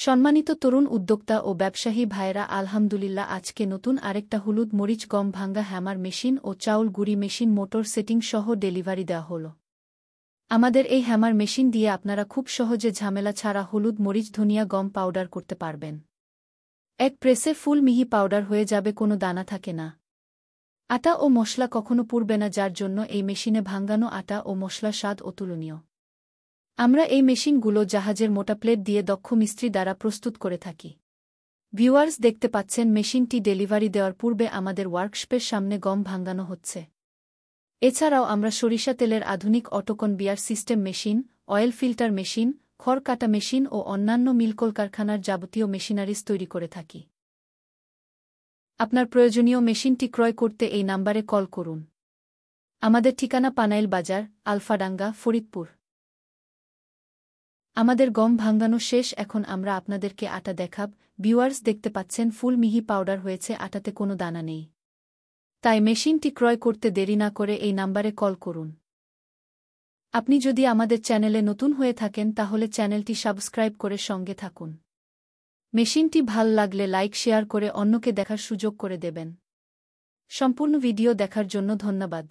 সম্মানিত তরুণ উদ্যোক্তা ও ব্যবসায়ী ভাইয়েরা, আলহামদুলিল্লাহ, আজকে নতুন আরেকটা হলুদ মরিচ গম ভাঙ্গা হ্যামার মেশিন ও চাউল গুঁড়ি মেশিন মোটর সেটিং সহ ডেলিভারি দেওয়া হল। আমাদের এই হ্যামার মেশিন দিয়ে আপনারা খুব সহজে ঝামেলা ছাড়া হলুদ মরিচ ধনিয়া গম পাউডার করতে পারবেন। এক প্রেসে ফুল মিহি পাউডার হয়ে যাবে, কোনো দানা থাকে না। আটা ও মশলা কখনো পুড়বে না, যার জন্য এই মেশিনে ভাঙ্গানো আটা ও মশলা স্বাদ অতুলনীয়। আমরা এই মেশিনগুলো জাহাজের মোটা প্লেট দিয়ে দক্ষ মিস্ত্রি দ্বারা প্রস্তুত করে থাকি। ভিউয়ার্স, দেখতে পাচ্ছেন মেশিনটি ডেলিভারি দেওয়ার পূর্বে আমাদের ওয়ার্কশপের সামনে গম ভাঙ্গানো হচ্ছে। এছাড়াও আমরা সরিষা তেলের আধুনিক auto conveyor system machine, oil filter machine, খড় কাটা মেশিন ও অন্যান্য মিল কারখানার যাবতীয় মেশিনারিজ তৈরি করে থাকি। আপনার প্রয়োজনীয় মেশিনটি ক্রয় করতে এই নাম্বারে কল করুন। আমাদের ঠিকানা পানাইল বাজার, আলফাডাঙ্গা, ফরিদপুর। আমাদের গম ভাঙ্গানো শেষ, এখন আমরা আপনাদেরকে আটা দেখাব। ভিউয়ার্স, দেখতে পাচ্ছেন ফুল মিহি পাউডার হয়েছে, আটাতে কোনো দানা নেই। তাই মেশিনটি ক্রয় করতে দেরি না করে এই নাম্বারে কল করুন। আপনি যদি আমাদের চ্যানেলে নতুন হয়ে থাকেন তাহলে চ্যানেলটি সাবস্ক্রাইব করে সঙ্গে থাকুন। মেশিনটি ভাল লাগলে লাইক শেয়ার করে অন্যকে দেখার সুযোগ করে দেবেন। সম্পূর্ণ ভিডিও দেখার জন্য ধন্যবাদ।